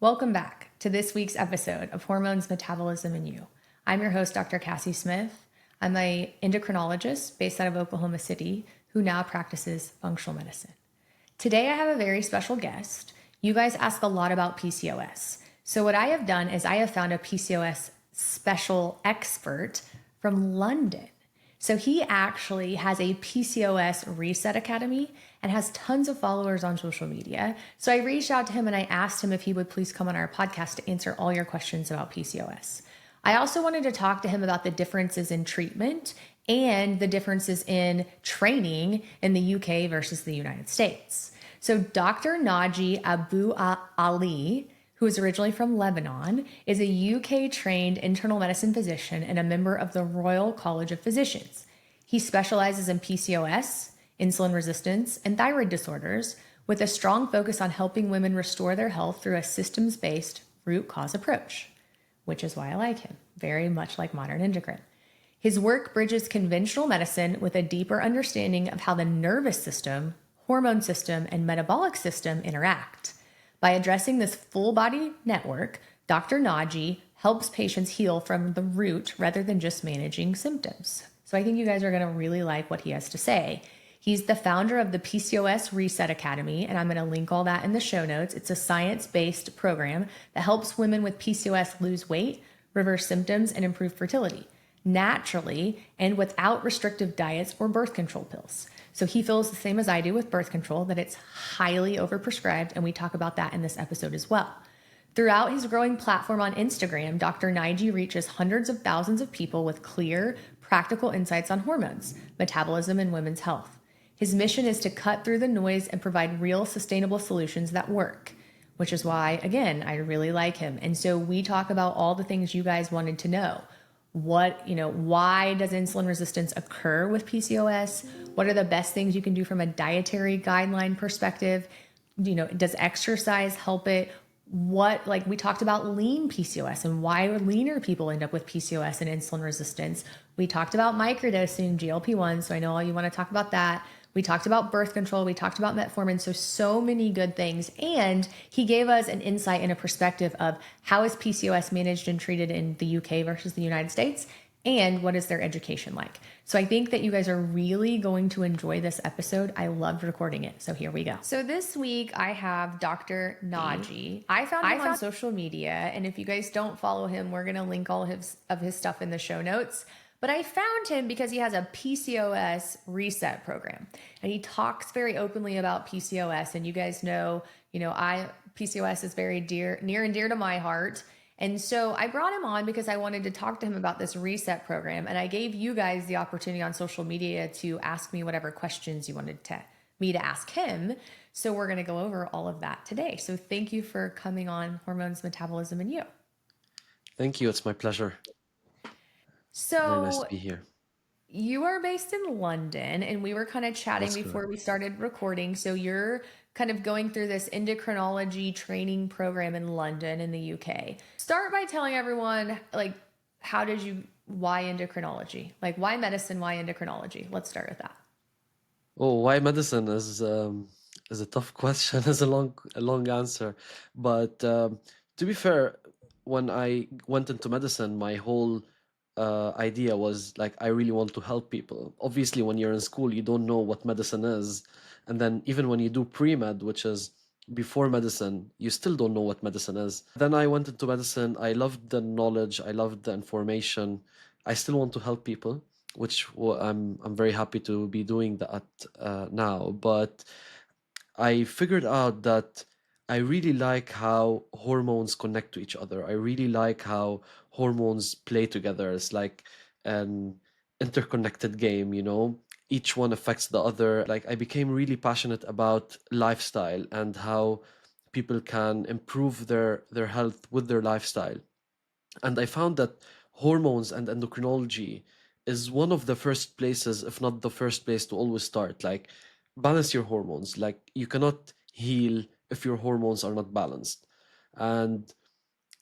Welcome back to this week's episode of Hormones, Metabolism, and You. I'm your host, Dr. Cassie Smith. I'm an endocrinologist based out of Oklahoma City who now practices functional medicine. Today, I have a very special guest. You guys ask a lot about PCOS. So what I have done is I have found a PCOS special expert from London. So he actually has a PCOS Reset Academy and has tons of followers on social media. So I reached out to him and I asked him if he would please come on our podcast to answer all your questions about PCOS. I also wanted to talk to him about the differences in treatment and the differences in training in the UK versus the United States. So Dr. Naji Abou-Ali, who is originally from Lebanon, is a UK-trained internal medicine physician and a member of the Royal College of Physicians. He specializes in PCOS, insulin resistance, and thyroid disorders, with a strong focus on helping women restore their health through a systems-based root cause approach, which is why I like him, very much like modern endocrine. His work bridges conventional medicine with a deeper understanding of how the nervous system, hormone system, and metabolic system interact. By addressing this full body network, Dr. Naji helps patients heal from the root rather than just managing symptoms. So I think you guys are going to really like what he has to say. He's the founder of the PCOS Reset Academy, and I'm going to link all that in the show notes. It's a science-based program that helps women with PCOS lose weight, reverse symptoms, and improve fertility naturally and without restrictive diets or birth control pills. So he feels the same as I do with birth control, that it's highly overprescribed, and we talk about that in this episode as well. Throughout his growing platform on Instagram, Dr. Naji reaches hundreds of thousands of people with clear, practical insights on hormones, metabolism, and women's health. His mission is to cut through the noise and provide real, sustainable solutions that work, which is why, again, I really like him. And so we talk about all the things you guys wanted to know. Why does insulin resistance occur with PCOS? What are the best things you can do from a dietary guideline perspective? Does exercise help it? We talked about lean PCOS and why leaner people end up with PCOS and insulin resistance. We talked about microdosing, GLP-1, so I know all you want to talk about that. We talked about birth control. We talked about metformin. So many good things. And he gave us an insight and a perspective of how is PCOS managed and treated in the UK versus the United States, and what is their education like. So I think that you guys are really going to enjoy this episode. I loved recording it. So here we go. So this week I have Dr. Naji. I found him on social media. And if you guys don't follow him, we're going to link all of his stuff in the show notes. But I found him because he has a PCOS Reset program, and he talks very openly about PCOS. And you guys know, PCOS is very near and dear to my heart. And so I brought him on because I wanted to talk to him about this Reset program. And I gave you guys the opportunity on social media to ask me whatever questions you wanted me to ask him. So we're going to go over all of that today. So thank you for coming on Hormones, Metabolism, and You. Thank you. It's my pleasure. Very nice to be here. You are based in London, and we were kind of chatting before we started recording. So you're kind of going through this endocrinology training program in London in the UK. Start by telling everyone, why endocrinology? Why medicine, why endocrinology? Let's start with that. Oh, why medicine is a tough question, is a long answer. But to be fair, when I went into medicine, my whole idea was I really want to help people. Obviously, when you're in school, you don't know what medicine is. And then even when you do pre-med, which is before medicine, you still don't know what medicine is. Then I went into medicine. I loved the knowledge. I loved the information. I still want to help people, which I'm very happy to be doing that now. But I figured out that I really like how hormones connect to each other. I really like how hormones play together. It's like an interconnected game, Each one affects the other. I became really passionate about lifestyle and how people can improve their health with their lifestyle. And I found that hormones and endocrinology is one of the first places, if not the first place, to always start. Balance your hormones. You cannot heal if your hormones are not balanced. And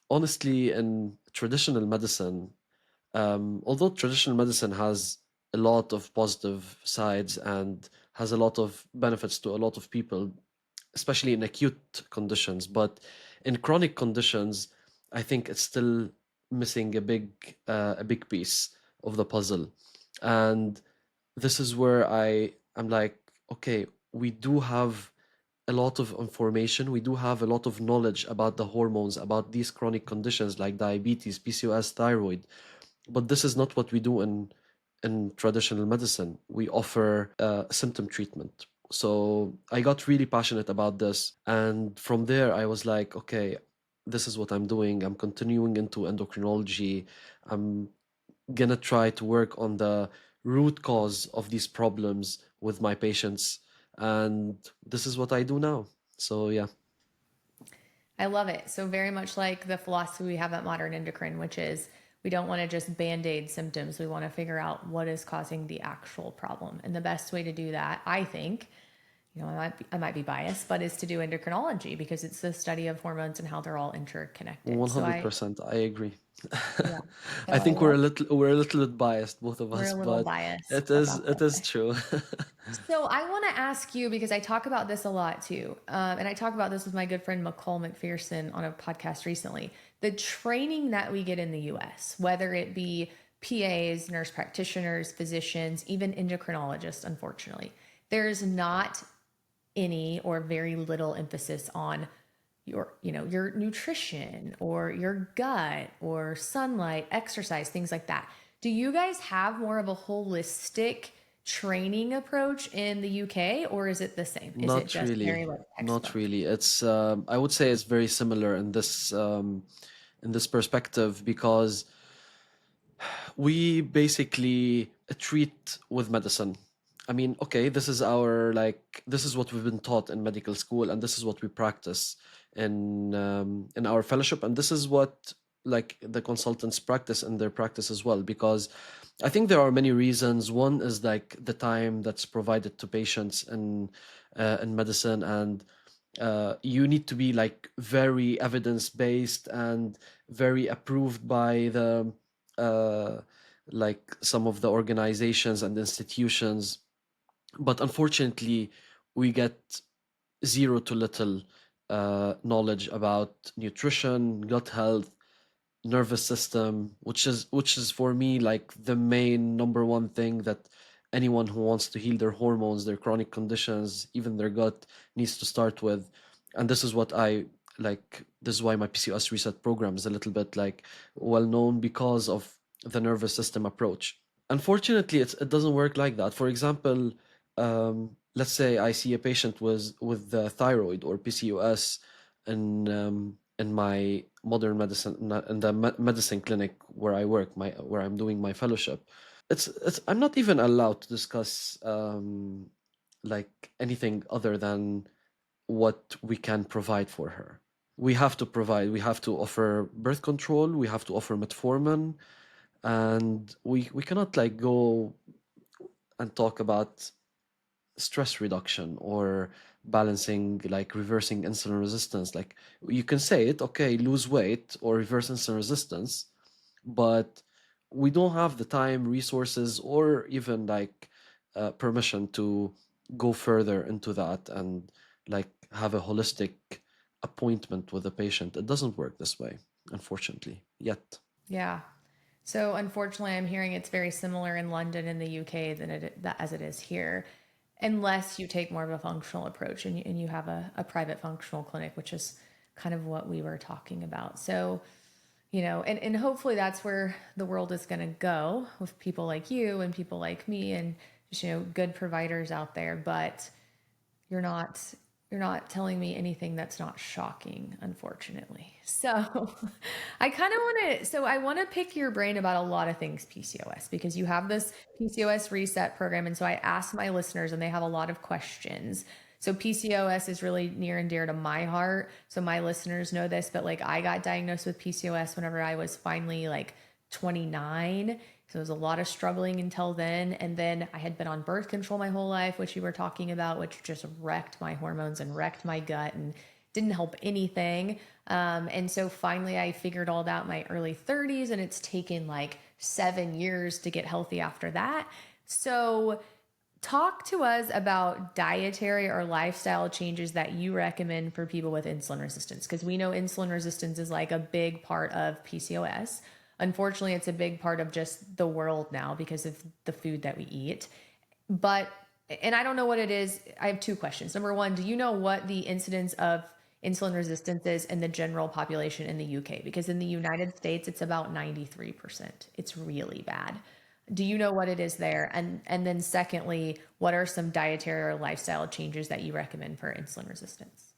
honestly, in traditional medicine, although traditional medicine has a lot of positive sides and has a lot of benefits to a lot of people, especially in acute conditions, but In chronic conditions, I think it's still missing a big piece of the puzzle. And this is where I'm like, okay, we do have a lot of information. We do have a lot of knowledge about the hormones, about these chronic conditions like diabetes, PCOS, thyroid. But this is not what we do in traditional medicine. We offer symptom treatment. So I got really passionate about this. And from there, I was like, okay, this is what I'm doing. I'm continuing into endocrinology. I'm gonna try to work on the root cause of these problems with my patients. And this is what I do now. So yeah. I love it. So very much like the philosophy we have at Modern Endocrine, which is we don't want to just band-aid symptoms. We want to figure out what is causing the actual problem. And the best way to do that, I think, I might be biased, but is to do endocrinology because it's the study of hormones and how they're all interconnected. So 100%, I agree. yeah. So I I think love we're a little bit biased, both of we're us, a little but biased about it is this. true. So I want to ask you because I talk about this a lot too, and I talk about this with my good friend McCall McPherson on a podcast recently. The training that we get in the U.S., whether it be PAs, nurse practitioners, physicians, even endocrinologists, unfortunately, there's not any or very little emphasis on your nutrition or your gut or sunlight, exercise, things like that. Do you guys have more of a holistic training approach in the UK, or is it the same? Is it Not just really. very like Not textbook? really. It's I would say it's very similar in this perspective because we basically treat with medicine. I mean, okay, this is our like this is what we've been taught in medical school, and this is what we practice in our fellowship, and this is what like the consultants practice in their practice as well. Because I think there are many reasons. One is like the time that's provided to patients in medicine, and you need to be like very evidence based and very approved by the uh, like some of the organizations and institutions. But unfortunately, we get zero to little knowledge about nutrition, gut health, nervous system, which is for me like the main number one thing that anyone who wants to heal their hormones, their chronic conditions, even their gut needs to start with. And this is what I like. This is why my PCOS reset program is a little bit like well known because of the nervous system approach. Unfortunately, it doesn't work like that. For example, let's say I see a patient with the thyroid or PCOS in my modern medicine in the medicine clinic where I work, my where I'm doing my fellowship. It's I'm not even allowed to discuss like anything other than what we can provide for her. We have to offer birth control, we have to offer metformin, and we cannot like go and talk about stress reduction or balancing like reversing insulin resistance. Like you can say it, okay, lose weight or reverse insulin resistance, but we don't have the time, resources, or even like permission to go further into that and like have a holistic appointment with the patient. It doesn't work this way, unfortunately, yet. Yeah. So unfortunately, I'm hearing it's very similar in London and the UK as it is here, unless you take more of a functional approach and you have a private functional clinic, which is kind of what we were talking about. So, and hopefully that's where the world is going to go with people like you and people like me and just, good providers out there. But you're not you're not telling me anything that's not shocking, unfortunately. So I kind of want to so I want to pick your brain about a lot of things PCOS because you have this PCOS reset program, and so I asked my listeners and they have a lot of questions. So PCOS is really near and dear to my heart. So my listeners know this, but like I got diagnosed with PCOS whenever I was finally like 29. So it was a lot of struggling until then. And then I had been on birth control my whole life, which you were talking about, which just wrecked my hormones and wrecked my gut and didn't help anything. And so finally I figured all that in my early 30s, and it's taken like 7 years to get healthy after that. So Talk to us about dietary or lifestyle changes that you recommend for people with insulin resistance, because we know insulin resistance is like a big part of PCOS. Unfortunately, it's a big part of just the world now because of the food that we eat. But, and I don't know what it is. I have two questions. Number one, do you know what the incidence of insulin resistance is in the general population in the UK? Because in the United States, it's about 93%. It's really bad. Do you know what it is there? And then secondly, what are some dietary or lifestyle changes that you recommend for insulin resistance?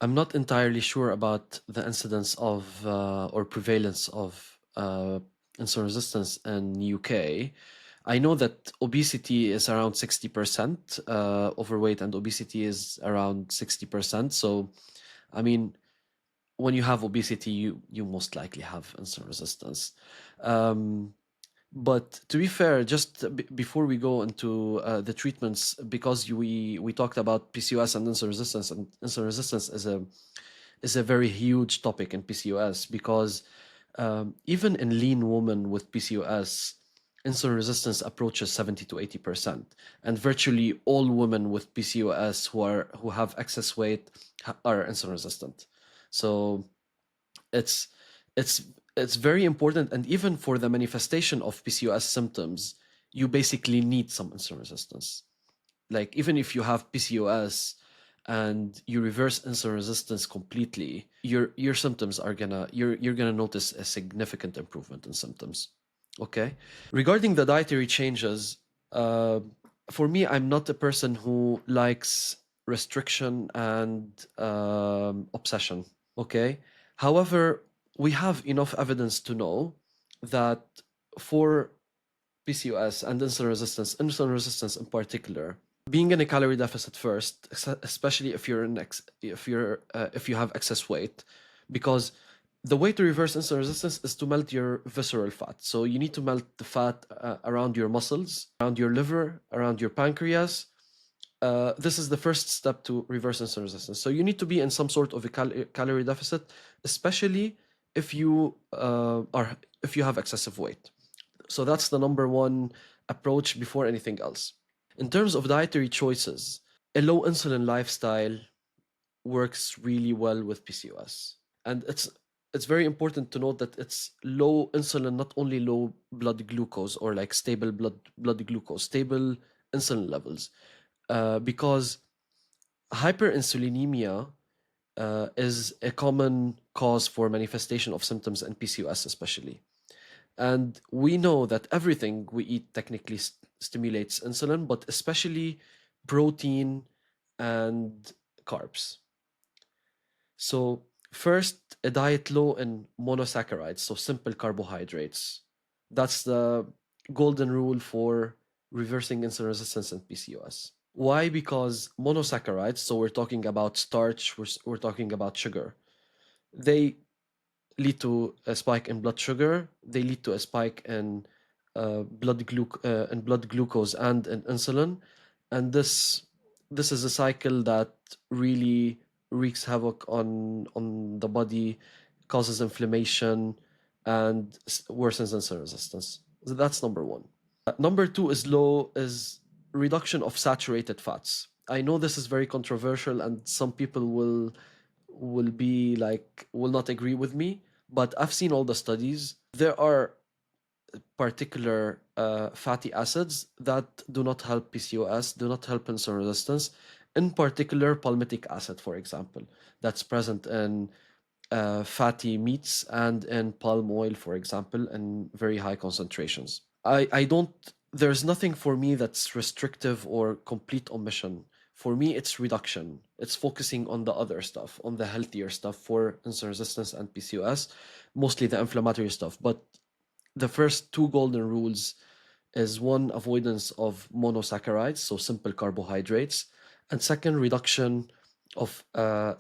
I'm not entirely sure about the incidence of or prevalence of insulin resistance in UK. I know that obesity is around 60%, overweight and obesity is around 60%. So, I mean, when you have obesity, you most likely have insulin resistance. But to be fair, just before we go into the treatments, because we talked about PCOS and insulin resistance is a very huge topic in PCOS because even in lean women with PCOS, insulin resistance approaches 70 to 80%, and virtually all women with PCOS who have excess weight are insulin resistant. So it's it's it's very important, and even for the manifestation of PCOS symptoms, you basically need some insulin resistance. Like even if you have PCOS and you reverse insulin resistance completely, your symptoms are gonna you're gonna notice a significant improvement in symptoms. Okay. Regarding the dietary changes, uh, for me, I'm not a person who likes restriction and obsession. Okay. However, we have enough evidence to know that for PCOS and insulin resistance in particular, being in a calorie deficit first, especially if you're if you have excess weight, because the way to reverse insulin resistance is to melt your visceral fat. So you need to melt the fat around your muscles, around your liver, around your pancreas. This is the first step to reverse insulin resistance. So you need to be in some sort of a calorie deficit, especially if you if you have excessive weight. So that's the number one approach before anything else. In terms of dietary choices, a low insulin lifestyle works really well with PCOS. And it's very important to note that it's low insulin, not only low blood glucose or like stable blood glucose, stable insulin levels. Because hyperinsulinemia is a common cause for manifestation of symptoms in PCOS, especially. And we know that everything we eat technically stimulates insulin, but especially protein and carbs. So, first, a diet low in monosaccharides, so simple carbohydrates. That's the golden rule for reversing insulin resistance and PCOS. Why? Because monosaccharides, so we're talking about starch, we're talking about sugar, they lead to a spike in blood sugar. They lead to a spike in blood glucose and in insulin, and this is a cycle that really wreaks havoc on the body, causes inflammation, and worsens insulin resistance. So that's number one. Number two is reduction of saturated fats. I know this is very controversial, and some people will be like will not agree with me, but I've seen all the studies. There are particular fatty acids that do not help PCOS, do not help insulin resistance. In particular, palmitic acid, for example, that's present in fatty meats and in palm oil, for example, in very high concentrations. I don't, there's nothing for me that's restrictive or complete omission. For me, it's reduction. It's focusing on the other stuff, on the healthier stuff for insulin resistance and PCOS, mostly the inflammatory stuff. But the first two golden rules is one, avoidance of monosaccharides, so simple carbohydrates, and second, reduction of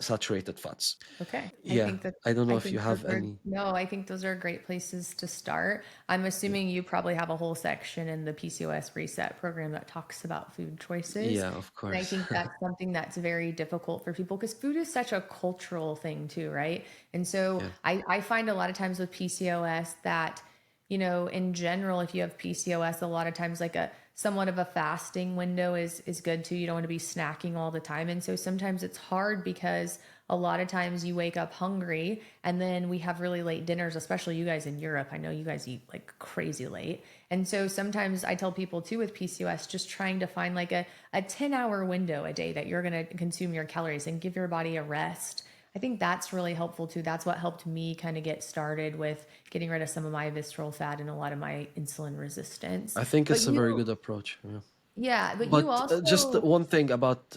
saturated fats. Okay. Yeah, I don't know I if you think those have are, any. no, I think those are great places to start. I'm Yeah, assuming you probably have a whole section in the PCOS reset program that talks about food choices. yeah, of And I course. think that's something that's very difficult for people because food is such a cultural thing too, right? And so Yeah, I find a lot of times with PCOS that, in general, if you have PCOS, a lot of times like somewhat of a fasting window is good too. You don't want to be snacking all the time. And so sometimes it's hard because a lot of times you wake up hungry and then we have really late dinners, especially you guys in Europe. I know you guys eat like crazy late. And so sometimes I tell people too with PCOS, just trying to find like a 10-hour window a day that you're going to consume your calories and give your body a rest. I think that's really helpful too. That's what helped me kind of get started with getting rid of some of my visceral fat and a lot of my insulin resistance. I think But it's a very you, good approach. Yeah. yeah, but you But just also, one thing about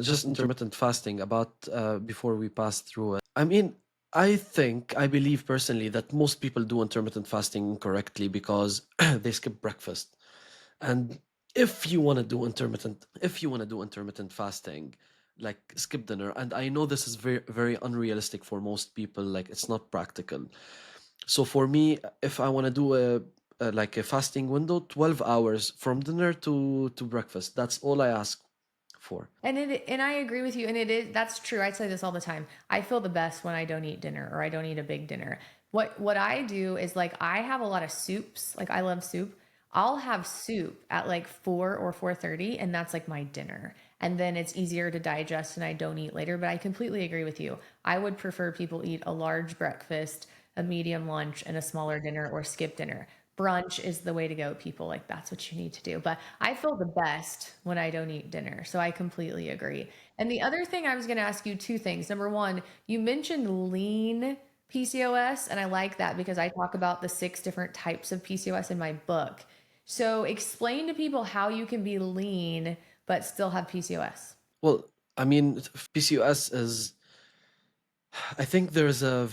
just intermittent fasting about before we pass through it. I mean, I believe personally that most people do intermittent fasting incorrectly because they skip breakfast. And if you want to do intermittent fasting, like skip dinner, and I know this is very, very unrealistic for most people, like it's not practical. So for me, if I want to do a like a fasting window, 12 hours from dinner to breakfast, that's all I ask for. and I agree with you, and it is that's true. I say this all the time. I feel the best when I don't eat dinner or I don't eat a big dinner. What I do is like I have a lot of soups. Like I love soup. I'll have soup at like 4 or 4:30, and that's like my dinner. And then it's easier to digest and I don't eat later. But I completely agree with you. I would prefer people eat a large breakfast, a medium lunch, and a smaller dinner or skip dinner. Brunch is the way to go, people. Like that's what you need to do. But I feel the best when I don't eat dinner. So I completely agree. And the other thing I was going to ask you two things. Number one, you mentioned lean PCOS, and I like that because I talk about the 6 different types of PCOS in my book. So explain to people how you can be lean but still have PCOS. Well, I mean, PCOS is I think there's a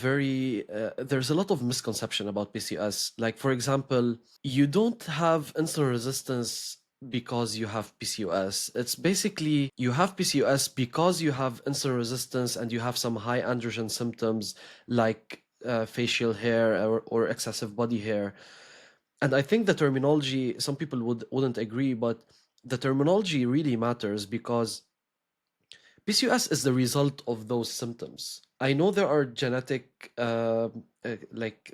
lot of misconception about PCOS. Like for example, you don't have insulin resistance because you have PCOS. It's basically you have PCOS because you have insulin resistance and you have some high androgen symptoms like facial hair or excessive body hair. And I think the terminology, some people wouldn't agree, but the terminology really matters because PCOS is the result of those symptoms. I know there are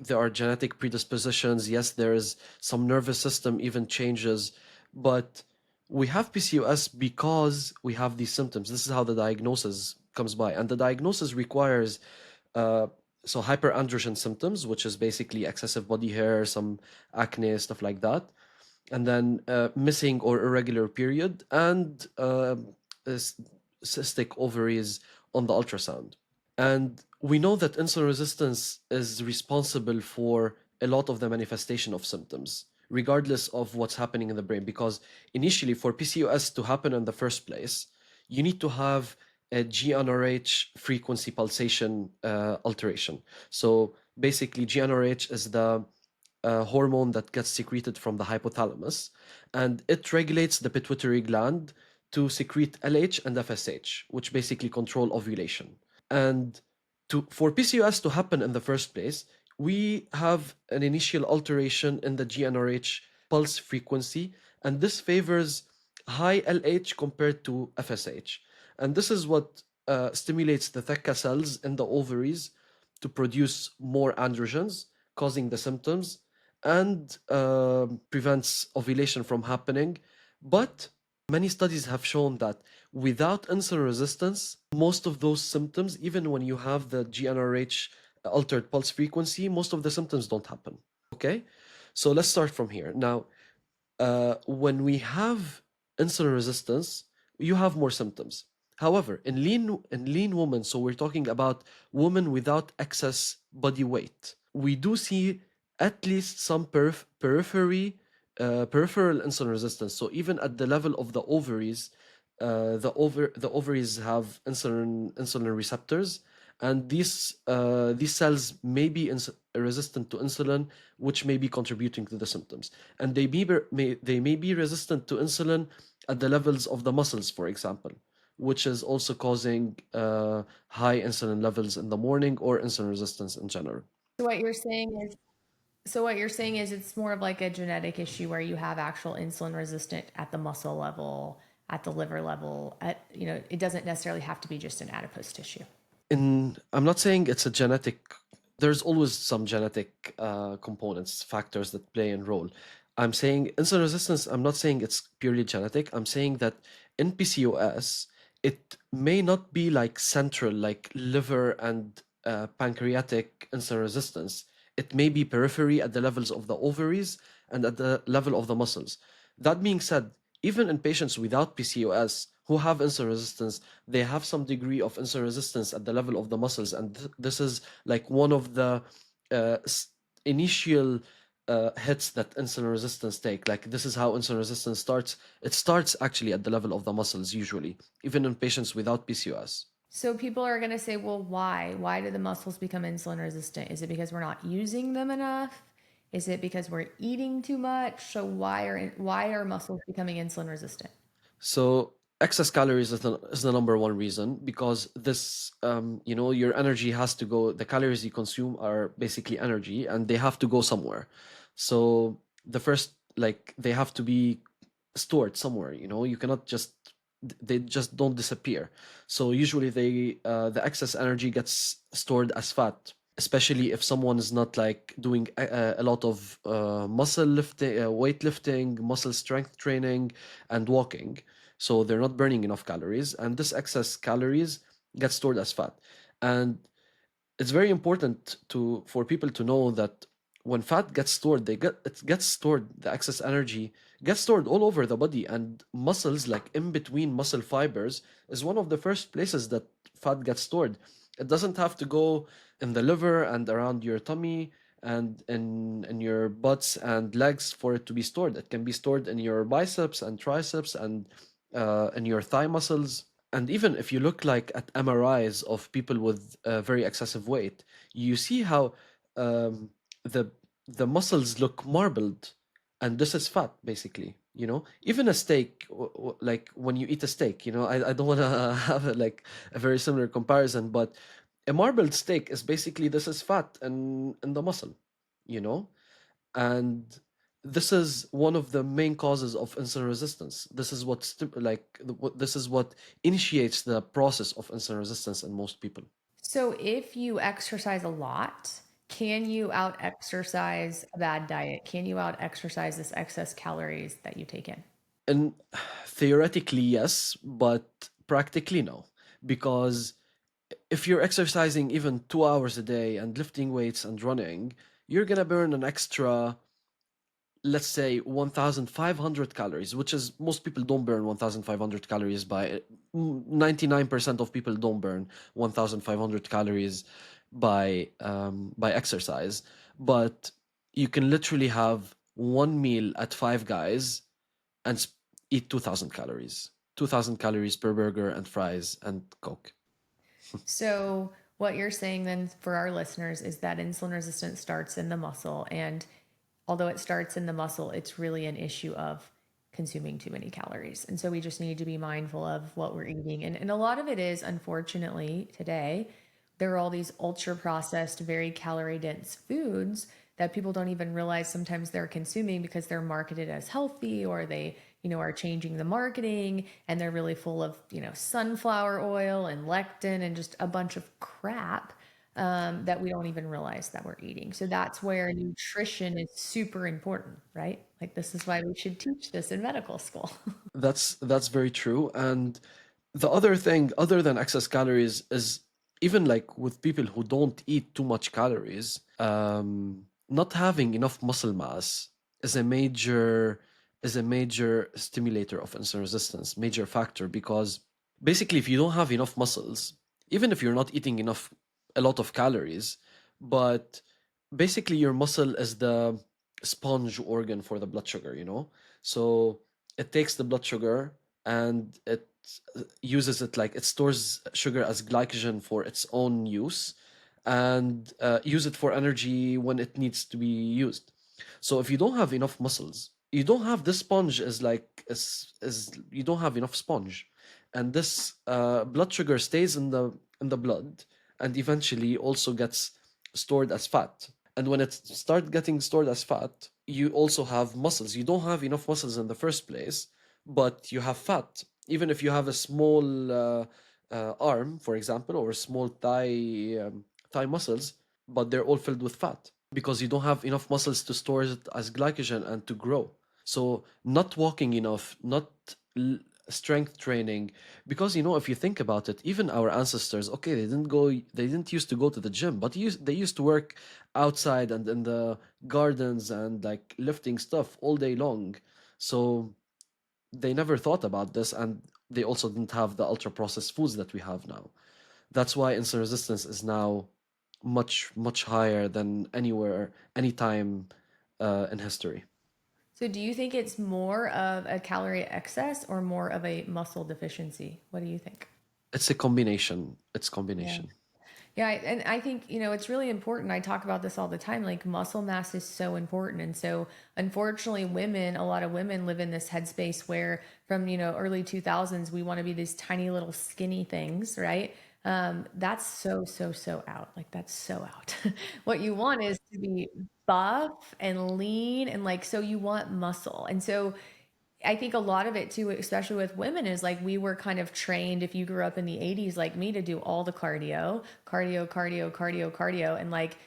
there are genetic predispositions. Yes, there is some nervous system even changes, but we have PCOS because we have these symptoms. This is how the diagnosis comes by, and the diagnosis requires uh, so hyperandrogen symptoms, which is basically excessive body hair, some acne, stuff like that, and then missing or irregular period, and cystic ovaries on the ultrasound. And we know that insulin resistance is responsible for a lot of the manifestation of symptoms, regardless of what's happening in the brain. Because initially, for PCOS to happen in the first place, you need to have a GnRH frequency pulsation alteration. So basically, GnRH is the hormone that gets secreted from the hypothalamus, and it regulates the pituitary gland to secrete LH and FSH, which basically control ovulation. And for PCOS to happen in the first place, we have an initial alteration in the GnRH pulse frequency, and this favors high LH compared to FSH. And this is what stimulates the theca cells in the ovaries to produce more androgens, causing the symptoms, and prevents ovulation from happening. But many studies have shown that without insulin resistance, most of those symptoms, even when you have the GnRH altered pulse frequency, most of the symptoms don't happen. Okay? So let's start from here. Now, when we have insulin resistance, you have more symptoms. However, in lean women, so we're talking about women without excess body weight, we do see at least some peripheral insulin resistance. So even at the level of the ovaries, the ovaries have insulin receptors, and these cells may be resistant to insulin, which may be contributing to the symptoms. And they may be resistant to insulin at the levels of the muscles, for example, which is also causing high insulin levels in the morning or insulin resistance in general. So what you're saying is So what you're saying is it's more of like a genetic issue where you have actual insulin resistant at the muscle level, at the liver level, it doesn't necessarily have to be just an adipose tissue. I'm not saying it's a genetic. There's always some genetic components, factors that play a role. I'm saying insulin resistance, I'm not saying it's purely genetic. I'm saying that in PCOS, it may not be like central, like liver and pancreatic insulin resistance. It may be periphery at the levels of the ovaries and at the level of the muscles. That being said, even in patients without PCOS who have insulin resistance, they have some degree of insulin resistance at the level of the muscles. And this is like one of the uh, s- initial hits that insulin resistance take. Like this is how insulin resistance starts. It starts actually at the level of the muscles usually, even in patients without PCOS. So people are going to say, well, why? Why do the muscles become insulin resistant? Is it because we're not using them enough? Is it because we're eating too much? So why are muscles becoming insulin resistant? So excess calories is the number one reason because this, your energy has to go. The calories you consume are basically energy, and they have to go somewhere. So the first, like, they have to be stored somewhere. You cannot just they just don't disappear. So usually the excess energy gets stored as fat, especially if someone is not like doing a lot of muscle lifting, weightlifting, muscle strength training, and walking. So they're not burning enough calories, and this excess calories get stored as fat. And it's very important for people to know that when fat gets stored, it gets stored. The excess energy gets stored all over the body, and muscles, like in between muscle fibers, is one of the first places that fat gets stored. It doesn't have to go in the liver and around your tummy and in your butts and legs for it to be stored. It can be stored in your biceps and triceps and in your thigh muscles. And even if you look like at MRIs of people with very excessive weight, you see how um, the the muscles look marbled, and this is fat basically. Even a steak, like when you eat a steak, I don't want to have like a very similar comparison, but a marbled steak is basically this is fat and in the muscle, you know and this is one of the main causes of insulin resistance. This is this is what initiates the process of insulin resistance in most people. So if you exercise a lot, can you out exercise a bad diet? Can you out exercise this excess calories that you take in? And theoretically yes, but practically no, because if you're exercising even 2 hours a day and lifting weights and running, you're gonna burn an extra, let's say, 1500 calories, which is most people don't burn 1500 calories. 99% of people don't burn 1500 calories by exercise. But you can literally have one meal at Five Guys and eat 2000 calories per burger and fries and Coke. So what you're saying then for our listeners is that insulin resistance starts in the muscle, and although it starts in the muscle, it's really an issue of consuming too many calories. And so we just need to be mindful of what we're eating. And a lot of it is, unfortunately, today, there are all these ultra processed, very calorie dense foods that people don't even realize sometimes they're consuming because they're marketed as healthy, or they, are changing the marketing, and they're really full of, sunflower oil and lectin and just a bunch of crap that we don't even realize that we're eating. So that's where nutrition is super important, right? Like this is why we should teach this in medical school. That's very true. And the other thing, other than excess calories, is even like with people who don't eat too much calories, not having enough muscle mass is a major stimulator of insulin resistance, major factor, because basically if you don't have enough muscles, even if you're not eating a lot of calories, but basically your muscle is the sponge organ for the blood sugar. So it takes the blood sugar and it uses it, like it stores sugar as glycogen for its own use, and use it for energy when it needs to be used. So if you don't have enough muscles, you don't have this sponge as like as you don't have enough sponge, and this blood sugar stays in the blood and eventually also gets stored as fat. And when it starts getting stored as fat, you also have muscles. You don't have enough muscles in the first place, but you have fat. Even if you have a small arm, for example, or small thigh muscles, but they're all filled with fat. because you don't have enough muscles to store it as glycogen and to grow. So not walking enough, not l- strength training, because if you think about it, even our ancestors, okay, they didn't used to go to the gym, but they used to work outside and in the gardens and like lifting stuff all day long. So they never thought about this, and they also didn't have the ultra processed foods that we have now. That's why insulin resistance is now much, much higher than anywhere, anytime in history. So do you think it's more of a calorie excess or more of a muscle deficiency? What do you think? It's a combination. It's Yeah. combination. Yeah, and I think, it's really important. I talk about this all the time. Like muscle mass is so important. And so unfortunately, a lot of women live in this headspace where from, early 2000s, we want to be these tiny little skinny things, right? That's so, so, so out. Like that's so out. What you want is to be buff and lean and like, so you want muscle. And so I think a lot of it too, especially with women, is like we were kind of trained, if you grew up in the 80s like me, to do all the cardio, and like,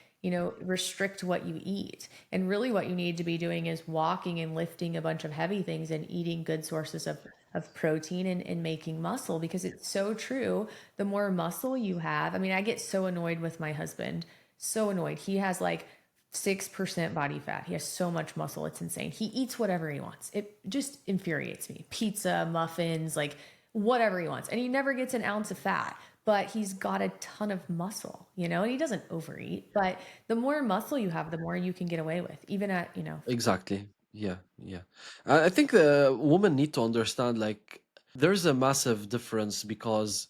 restrict what you eat. And really what you need to be doing is walking and lifting a bunch of heavy things and eating good sources of protein and making muscle, because it's so true. The more muscle you have, I mean, I get so annoyed with my husband, so annoyed. He has like 6% body fat. He has so much muscle. It's insane. He eats whatever he wants. It just infuriates me. Pizza, muffins, like whatever he wants. And he never gets an ounce of fat, but he's got a ton of muscle, and he doesn't overeat. But the more muscle you have, the more you can get away with, even at, Exactly. Yeah, yeah. I think the women need to understand like there's a massive difference, because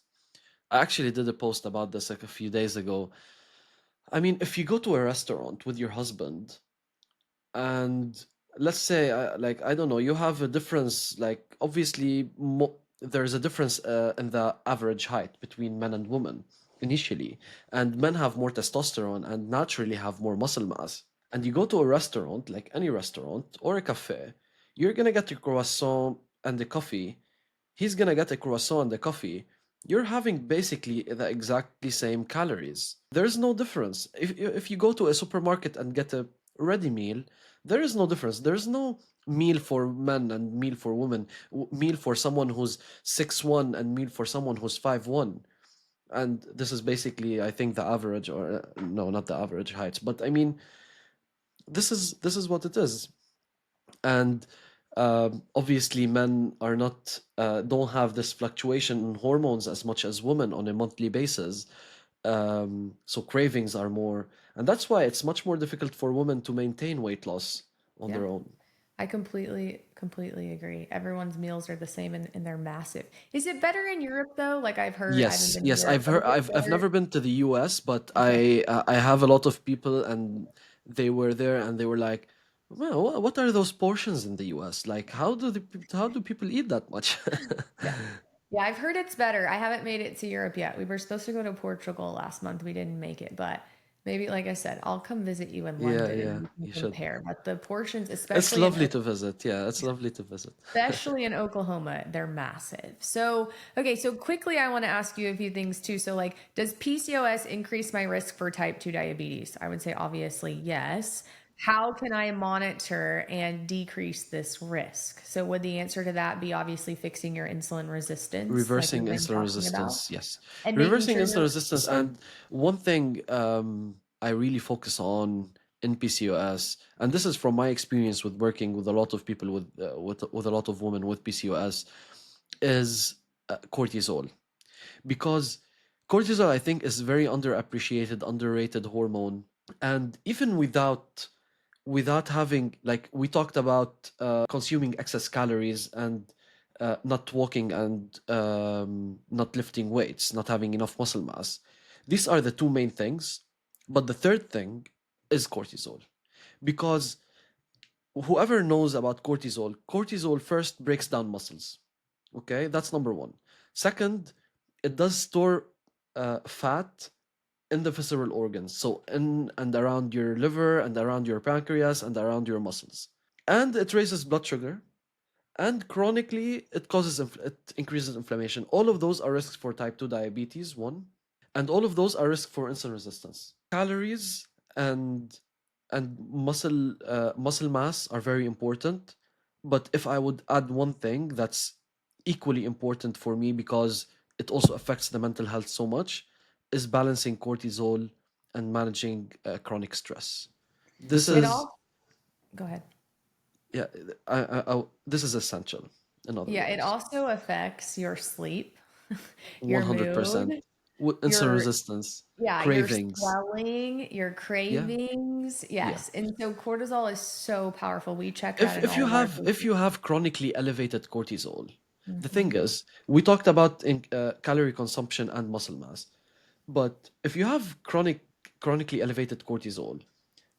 I actually did a post about this like a few days ago. I mean, if you go to a restaurant with your husband, and let's say like I don't know, you have a difference, like obviously there's a difference in the average height between men and women initially, and men have more testosterone and naturally have more muscle mass. And you go to a restaurant, like any restaurant or a cafe, you're gonna get your croissant and the coffee. He's gonna get a croissant and a coffee. You're having basically the exactly same calories. There's no difference. If you go to a supermarket and get a ready meal, there is no difference. There's no meal for men and meal for women, meal for someone who's 6'1" and meal for someone who's 5'1". And this is basically, I think, the average, or no, not the average heights, but I mean, this is what it is. And obviously men are not don't have this fluctuation in hormones as much as women on a monthly basis, so cravings are more, and that's why it's much more difficult for women to maintain weight loss on yeah. their own. I completely agree. Everyone's meals are the same and they're massive. Is it better in Europe though? Like I've heard, I haven't Yes, been to yes, Europe, I've but is heard. it I've better? never been to the US, but Okay. I have a lot of people, and they were there, and they were like, "Well, what are those portions in the US? Like, how do people eat that much?" Yeah. Yeah, I've heard it's better. I haven't made it to Europe yet. We were supposed to go to Portugal last month. We didn't make it, but maybe, like I said, I'll come visit you in Yeah, London and yeah, we can you should. compare. But the portions, It's lovely to visit. Yeah, it's lovely to visit. especially in Oklahoma, they're massive. So, okay, so quickly, I want to ask you a few things too. So, like, does PCOS increase my risk for type 2 diabetes? I would say obviously yes. How can I monitor and decrease this risk? So, would the answer to that be obviously fixing your insulin resistance, like Reversing we've been insulin talking about, resistance, yes. and making Reversing sure insulin you're resistance, and one thing I really focus on in PCOS, and this is from my experience with working with a lot of people with a lot of women with PCOS, is cortisol, because cortisol, I think, is very underappreciated, underrated hormone. And even without having, like we talked about, consuming excess calories, and not walking, and not lifting weights, not having enough muscle mass, these are the two main things. But the third thing is cortisol, because whoever knows about cortisol first breaks down muscles. Okay, that's number one. Second, it does store fat in the visceral organs, so in and around your liver and around your pancreas and around your muscles. And it raises blood sugar, and chronically it increases inflammation. All of those are risks for type 2 diabetes, one, and all of those are risks for insulin resistance. Calories and and muscle mass are very important. But if I would add one thing that's equally important for me because it also affects the mental health so much, is balancing cortisol and managing chronic stress. This It is all, go ahead. yeah, this is essential. In other Yeah, it words, also affects your sleep, your 100%. mood, Insulin your resistance, yeah, your cravings. swelling, your Yeah, cravings. yeah. Yes. And so cortisol is so powerful. We check that if in if all you of our have if patients. you have chronically elevated cortisol, the thing Mhm. is, we talked about calorie consumption and muscle mass, but if you have chronically elevated cortisol,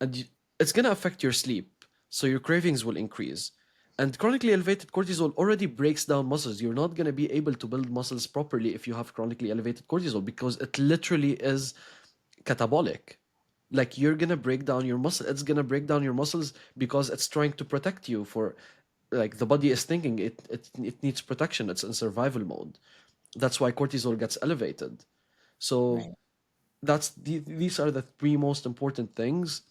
and it's going to affect your sleep, so your cravings will increase. And chronically elevated cortisol already breaks down muscles. You're not going to be able to build muscles properly if you have chronically elevated cortisol, because it literally is catabolic. Like, you're gonna break down your muscle. It's gonna break down your muscles because it's trying to protect you. For like, the body is thinking it needs protection. It's in survival mode. That's why cortisol gets elevated. So Right. these are the three most important things: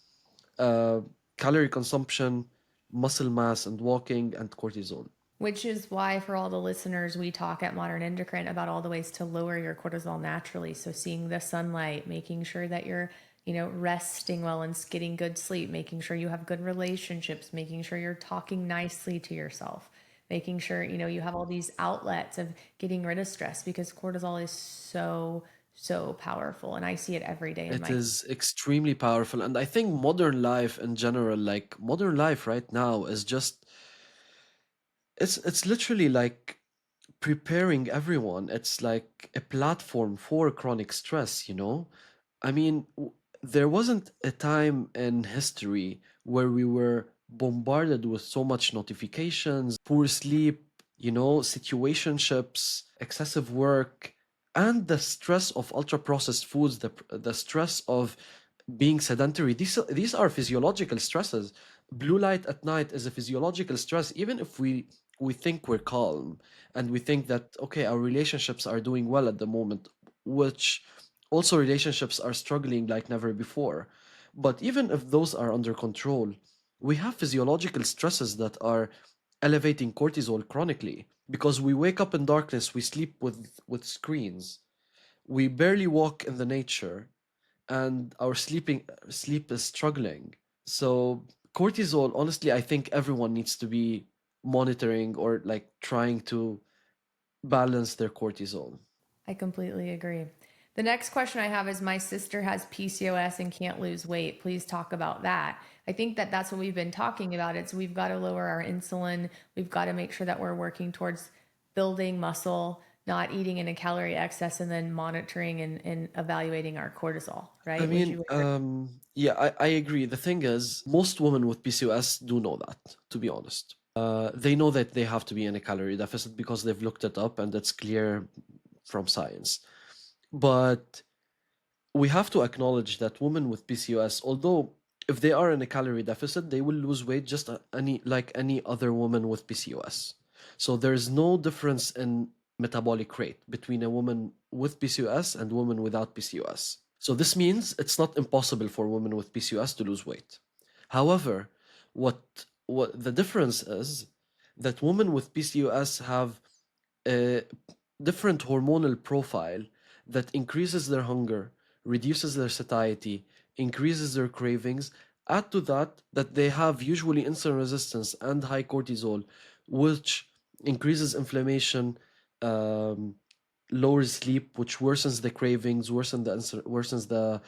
uh, calorie consumption, muscle mass, and walking, and cortisol. Which is why, for all the listeners, we talk at Modern Endocrine about all the ways to lower your cortisol naturally. So, seeing the sunlight, making sure that you're, resting well and getting good sleep, making sure you have good relationships, making sure you're talking nicely to yourself, making sure, you have all these outlets of getting rid of stress because cortisol is so, so powerful. And I see it every day in It my. is extremely powerful, and I think modern life in general, like modern life right now, is just it's literally like preparing everyone. It's like a platform for chronic stress, you know? I mean, there wasn't a time in history where we were bombarded with so much notifications, poor sleep, situationships, excessive work, and the stress of ultra processed foods, the stress of being sedentary. These are physiological stresses. Blue light at night is a physiological stress. Even if we think we're calm and we think that, okay, our relationships are doing well at the moment, which also relationships are struggling like never before. But even if those are under control, we have physiological stresses that are elevating cortisol chronically, because we wake up in darkness, we sleep with screens, we barely walk in the nature, and our sleep is struggling. So cortisol, honestly, I think everyone needs to be monitoring or like trying to balance their cortisol. I completely agree. The next question I have is, my sister has PCOS and can't lose weight. Please talk about that. I think that that's what we've been talking about. It's we've got to lower our insulin. We've got to make sure that we're working towards building muscle, not eating in a calorie excess, and then monitoring and evaluating our cortisol, I right? Would mean, you agree? yeah, I agree. The thing is, most women with PCOS do know that, to be honest. They know that they have to be in a calorie deficit because they've looked it up and it's clear from science. But we have to acknowledge that women with PCOS, although if they are in a calorie deficit, they will lose weight just any other woman with PCOS. So there's no difference in metabolic rate between a woman with PCOS and woman without PCOS. So this means it's not impossible for women with PCOS to lose weight. However, what the difference is that women with PCOS have a different hormonal profile that increases their hunger, reduces their satiety, increases their cravings. Add to that they have usually insulin resistance and high cortisol, which increases inflammation, um, lowers sleep, which worsens the cravings, worsens the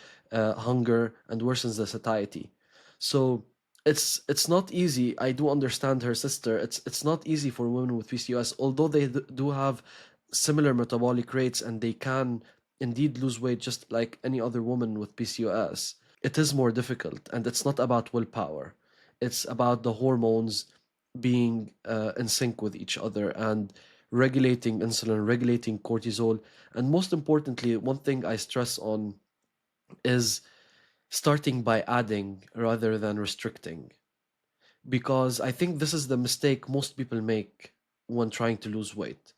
hunger, and worsens the satiety. So it's not easy. I do understand her sister. It's not easy for women with PCOS, although they do have similar metabolic rates and they can indeed lose weight just like any other woman with PCOS. It is more difficult, and it's not about willpower. It's about the hormones being in sync with each other and regulating insulin, regulating cortisol. And most importantly, one thing I stress on is starting by adding rather than restricting, because I think this is the mistake most people make when trying to lose weight.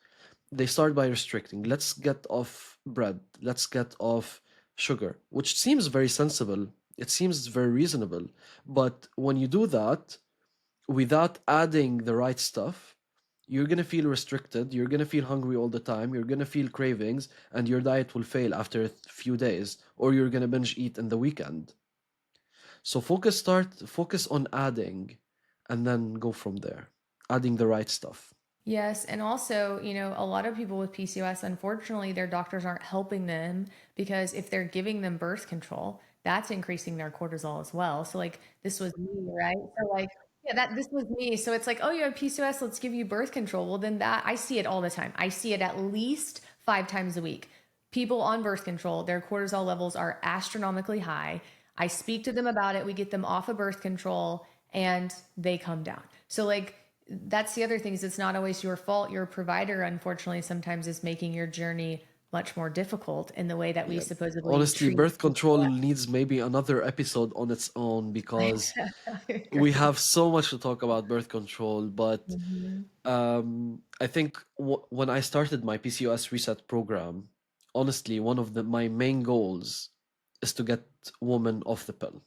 They start by restricting. Let's get off bread. Let's get off sugar, which seems very sensible It seems very reasonable. But when you do that without adding the right stuff, you're going to feel restricted. You're going to feel hungry all the time. You're going to feel cravings, and your diet will fail after a few days, or you're going to binge eat in the weekend. So focus on adding and then go from there. Adding the right stuff. Yes, and also, a lot of people with PCOS, unfortunately, their doctors aren't helping them because if they're giving them birth control, that's increasing their cortisol as well. So like this was me, right? So like yeah, that this was me. So it's like, oh, you have PCOS, let's give you birth control. Well, then that I see it all the time. I see it at least 5 times a week. People on birth control, their cortisol levels are astronomically high. I speak to them about it. We get them off of birth control and they come down. So like that's the other thing is it's not always your fault. Your provider, unfortunately, sometimes is making your journey much more difficult in the way that we Yeah. supposedly Honestly, treat birth control PCOS. needs maybe another episode on its own because we have so much to talk about birth control. But Mhm. I think when I started my PCOS reset program, honestly, one of my main goals is to get women off the pill.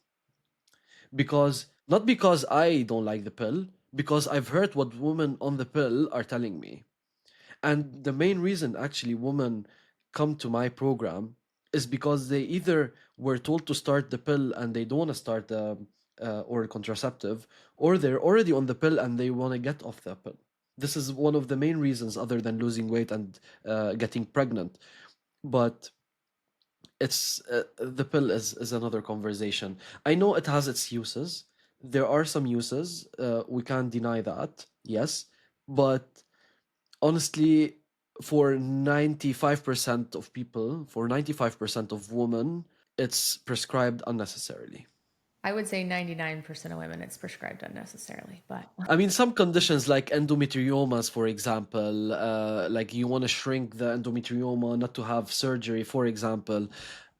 Because not because I don't like the pill, because I've heard what women on the pill are telling me. And the main reason actually women come to my program is because they either were told to start the pill and they don't want to start the oral contraceptive, or they're already on the pill and they want to get off the pill. This is one of the main reasons, other than losing weight and getting pregnant. But it's the pill is another conversation. I know it has its uses. There are some uses. We can't deny that. Yes, but honestly, for 95% of people, for 95% of women, it's prescribed unnecessarily. I would say 99% of women it's prescribed unnecessarily, but I mean, some conditions like endometriomas, for example, like you want to shrink the endometrioma, not to have surgery, for example,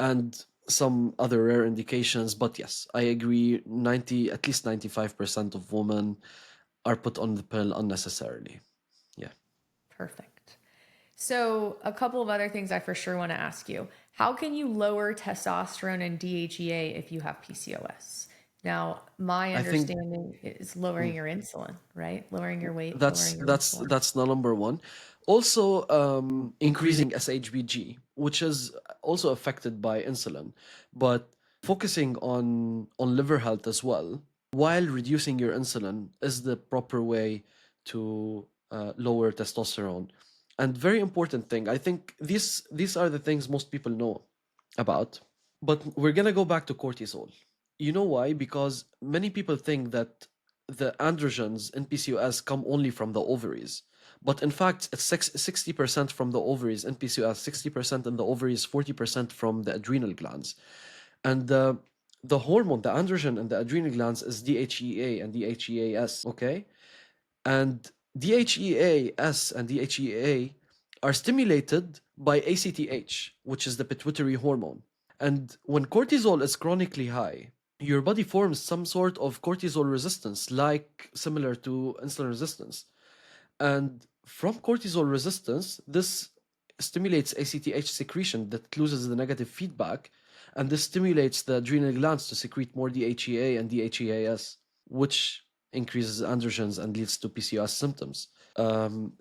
and some other rare indications. But yes, I agree. At least 95% of women are put on the pill unnecessarily. Yeah. perfect. So, a couple of other things I for sure want to ask you. How can you lower testosterone and DHEA if you have PCOS? Now, my I think understanding is lowering your insulin, right? Lowering your weight, that's lowering your that's insulin. that's the number one. Also, increasing SHBG, which is also affected by insulin, but focusing on liver health as well, while reducing your insulin, is the proper way to lower testosterone. And very important thing, I think these are the things most people know about. But we're gonna go back to cortisol. You know why? Because many people think that the androgens in PCOS come only from the ovaries. But in fact, it's 60% from the ovaries in PCOS, 60% in the ovaries, 40% from the adrenal glands. And the hormone, the androgen in the adrenal glands is DHEA and DHEAS, okay? And DHEAS and DHEA are stimulated by ACTH, which is the pituitary hormone. And when cortisol is chronically high, your body forms some sort of cortisol resistance, like similar to insulin resistance. And from cortisol resistance, this stimulates ACTH secretion that loses the negative feedback, and this stimulates the adrenal glands to secrete more DHEA and DHEAS, which increases androgens and leads to PCOS symptoms.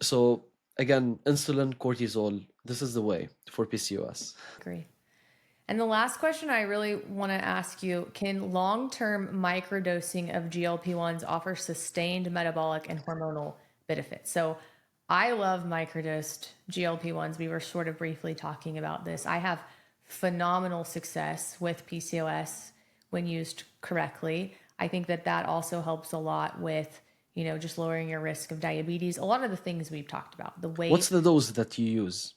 So again, insulin, cortisol, this is the way for PCOS. Agree. And the last question I really want to ask you, can long-term microdosing of GLP-1s offer sustained metabolic and hormonal benefits? So I love microdosed GLP-1s. We were sort of briefly talking about this. I have phenomenal success with PCOS when used correctly. I think that that also helps a lot with, just lowering your risk of diabetes. A lot of the things we've talked about, the What's weight. the dose that you use?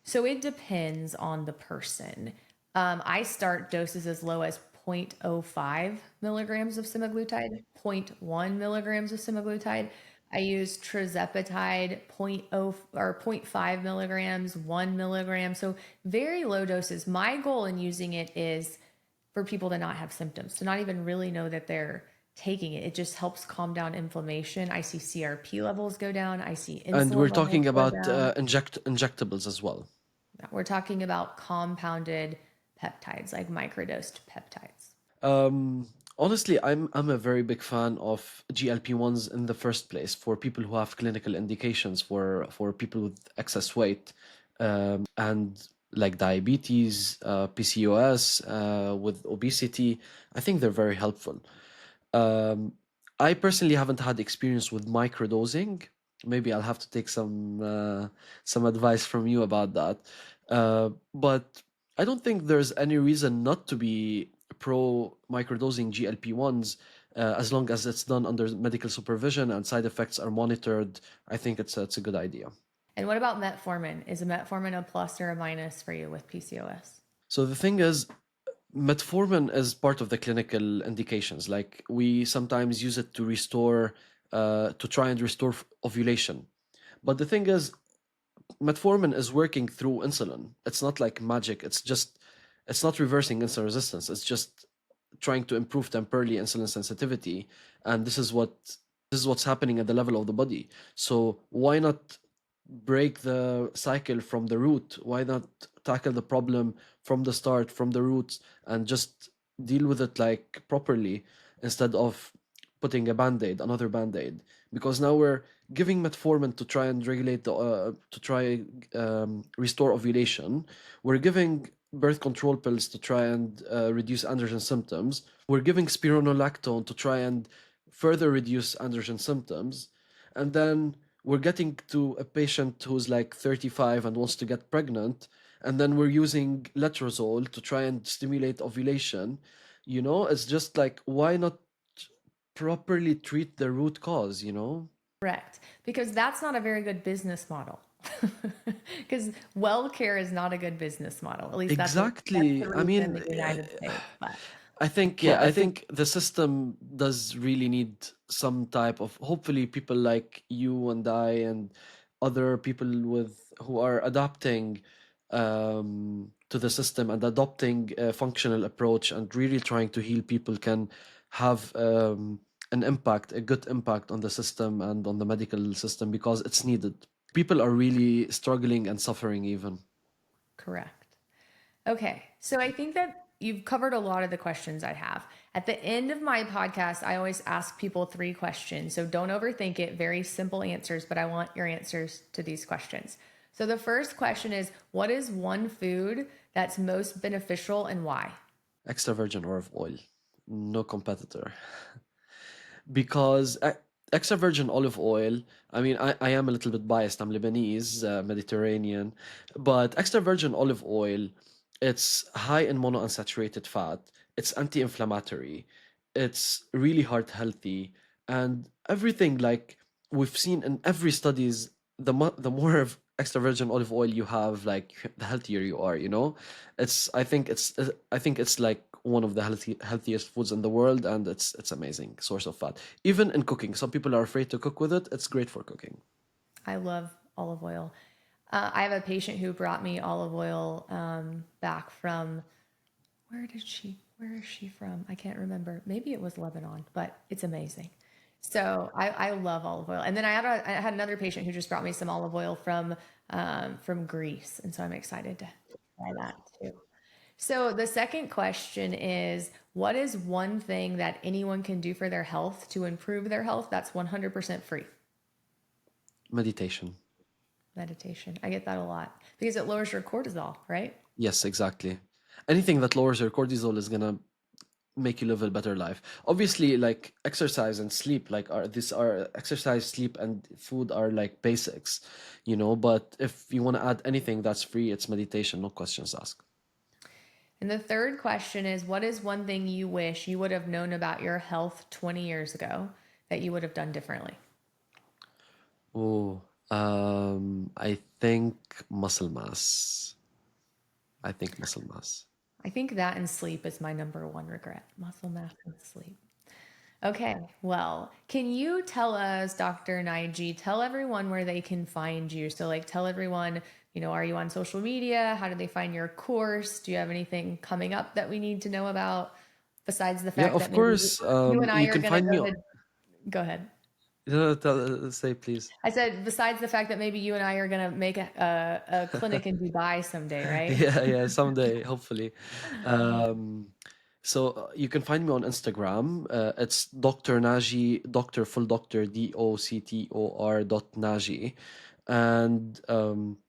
So it depends on the person. I start doses as low as zero point zero 0.05 milligrams of semaglutide, zero point 0.1 milligrams of semaglutide. I use trizepatide, zero point 0 or zero point 0.5 milligrams, 1 milligram. So very low doses. My goal in using it is for people to not have symptoms, to not even really know that they're taking it. It just helps calm down inflammation. I see CRP levels go down. I see And we're insulin levels talking go about down. injectables as well. We're talking about compounded peptides, like microdosed peptides. Honestly, I'm a very big fan of GLP-1s in the first place for people who have clinical indications for people with excess weight, and like diabetes, PCOS, with obesity. I think they're very helpful. Um, I personally haven't had experience with microdosing. Maybe I'll have to take some advice from you about that. But I don't think there's any reason not to be pro microdosing GLP-1s, as long as it's done under medical supervision and side effects are monitored. I think it's a good idea. And what about metformin? Is a metformin a plus or a minus for you with PCOS? So the thing is, metformin is part of the clinical indications. Like we sometimes use it to to try and restore ovulation. But the thing is, metformin is working through insulin. It's not like magic. It's not reversing insulin resistance. It's just trying to improve temporarily insulin sensitivity. And this is what's happening at the level of the body. So why not break the cycle from the root? Why not tackle the problem from the start, from the roots, and just deal with it like properly instead of putting a band-aid, another band-aid? Because now we're giving metformin to try and regulate to try restore ovulation. We're giving birth control pills to try and reduce androgen symptoms. We're giving spironolactone to try and further reduce androgen symptoms. And then we're getting to a patient who's like 35 and wants to get pregnant, and then we're using letrozole to try and stimulate ovulation. It's just like, why not properly treat the root cause, Correct. Because that's not a very good business model. Because well care is not a good business model. At least that's the Exactly. I reason in mean, the United States. But I think the system does really need some type of, hopefully people like you and I and other people who are adapting to the system and adopting a functional approach and really trying to heal people can have a good impact on the system and on the medical system, because it's needed. People are really struggling and suffering even. correct. Okay. So I think that you've covered a lot of the questions I have. At the end of my podcast, I always ask people 3 questions. So don't overthink it. Very simple answers, but I want your answers to these questions. So the first question is, what is one food that's most beneficial and why? Extra virgin olive oil, no competitor. Because extra virgin olive oil, I mean, I am a little bit biased. I'm Lebanese, Mediterranean, but extra virgin olive oil, it's high in monounsaturated fat, it's anti-inflammatory, it's really heart healthy, and everything like we've seen in every studies, the more of extra virgin olive oil you have, like the healthier you are. I think it's like one of the healthiest foods in the world, and it's amazing source of fat. Even in cooking, some people are afraid to cook with it. It's great for cooking. I love olive oil. I have a patient who brought me olive oil back from, where is she from? I can't remember. Maybe it was Lebanon, but it's amazing. So I love olive oil. And then I had another patient who just brought me some olive oil from Greece. And so I'm excited to try that too. So the second question is, what is one thing that anyone can do for their health to improve their health that's 100% free? Meditation. Meditation. I get that a lot because it lowers your cortisol, right? Yes, exactly. Anything that lowers your cortisol is gonna make you live a better life. Obviously, like exercise and sleep, like are exercise, sleep, and food are like basics, But if you want to add anything that's free, it's meditation, no questions asked. And the third question is, what is one thing you wish you would have known about your health 20 years ago that you would have done differently? Oh, I think muscle mass. I think muscle mass. I think that and sleep is my number one regret. Muscle mass and sleep. Okay, well, can you tell us, Dr. Naji, tell everyone where they can find you? So, like, tell everyone, are you on social media? How do they find your course? Do you have anything coming up that we need to know about besides the Yeah, fact of that maybe course. you and I You are can going to find me. go ahead? Go ahead. Say please. I said, besides the fact that maybe you and I are going to make a clinic in Dubai someday, right? Yeah, yeah, someday, hopefully. Um, So you can find me on Instagram. It's Dr. Naji, Dr. Full Doctor, DOCTOR.Naji. And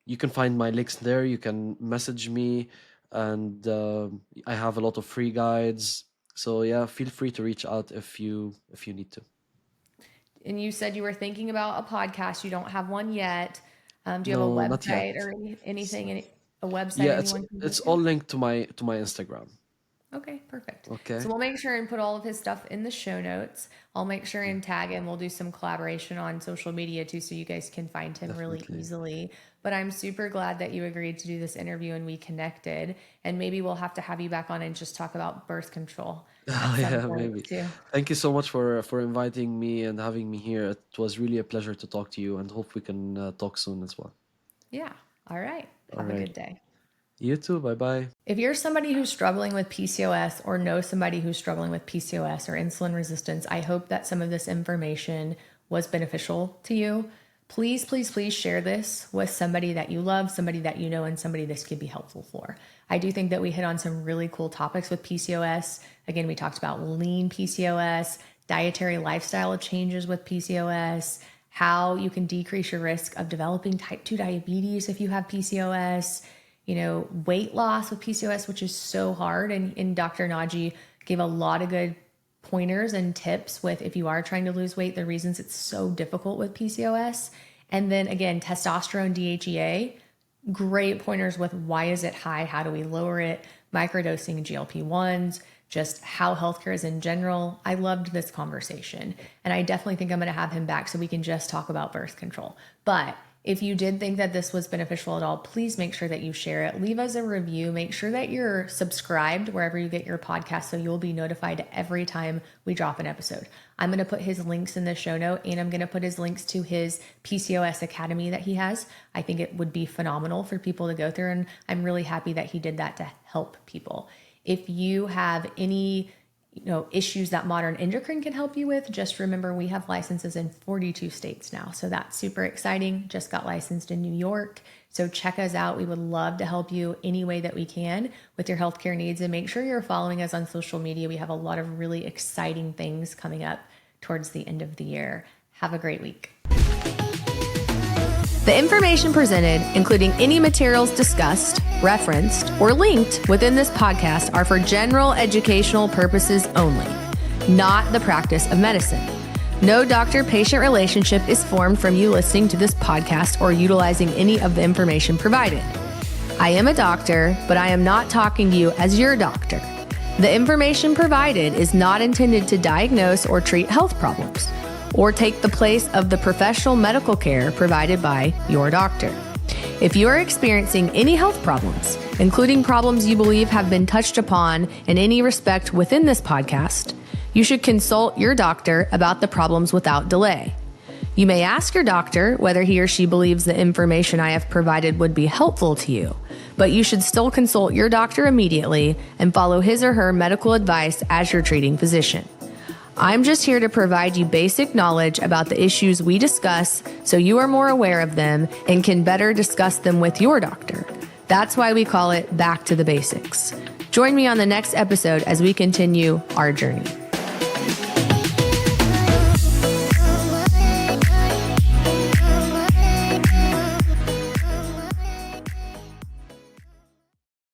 you can find my links there. You can message me, and I have a lot of free guides. So yeah, feel free to reach out if you need to. And you said you were thinking about a podcast. You don't have one yet. Do you have a No, not yet. website or anything? A website Yeah, anyone can go it's to? all linked to my Instagram. Okay, perfect. Okay. So we'll make sure and put all of his stuff in the show notes. I'll make sure and tag him. We'll do some collaboration on social media too, so you guys can find him really Definitely. easily. But I'm super glad that you agreed to do this interview and we connected. And maybe we'll have to have you back on and just talk about birth control at Oh, some yeah, point maybe. too. Thank you so much for inviting me and having me here. It was really a pleasure to talk to you, and hope we can talk soon as well. Yeah. All right. All Have a right. good day. You too. Bye bye. If you're somebody who's struggling with PCOS or know somebody who's struggling with PCOS or insulin resistance, I hope that some of this information was beneficial to you. Please, please, please share this with somebody that you love, somebody that you know, and somebody this could be helpful for. I do think that we hit on some really cool topics with PCOS. Again, we talked about lean PCOS, dietary lifestyle changes with PCOS, how you can decrease your risk of developing type 2 diabetes if you have PCOS, weight loss with PCOS, which is so hard. And Dr. Naji gave a lot of good pointers and tips with if you are trying to lose weight, the reasons it's so difficult with PCOS. And then again, testosterone, DHEA, great pointers with why is it high? How do we lower it? Microdosing GLP-1s, just how healthcare is in general. I loved this conversation. And I definitely think I'm going to have him back so we can just talk about birth control. But if you did think that this was beneficial at all, please make sure that you share it. Leave us a review. Make sure that you're subscribed wherever you get your podcast so you'll be notified every time we drop an episode. I'm going to put his links in the show note, and I'm going to put his links to his PCOS Academy that he has. I think it would be phenomenal for people to go through, and I'm really happy that he did that to help people. If you have any issues that modern endocrine can help you with, just remember we have licenses in 42 states now. So that's super exciting. Just got licensed in New York. So check us out. We would love to help you any way that we can with your healthcare needs, and make sure you're following us on social media. We have a lot of really exciting things coming up towards the end of the year. Have a great week. The information presented, including any materials discussed, referenced, or linked within this podcast, are for general educational purposes only, not the practice of medicine. No doctor-patient relationship is formed from you listening to this podcast or utilizing any of the information provided. I am a doctor, but I am not talking to you as your doctor. The information provided is not intended to diagnose or treat health problems, or take the place of the professional medical care provided by your doctor. If you are experiencing any health problems, including problems you believe have been touched upon in any respect within this podcast, you should consult your doctor about the problems without delay. You may ask your doctor whether he or she believes the information I have provided would be helpful to you, but you should still consult your doctor immediately and follow his or her medical advice as your treating physician. I'm just here to provide you basic knowledge about the issues we discuss so you are more aware of them and can better discuss them with your doctor. That's why we call it Back to the Basics. Join me on the next episode as we continue our journey.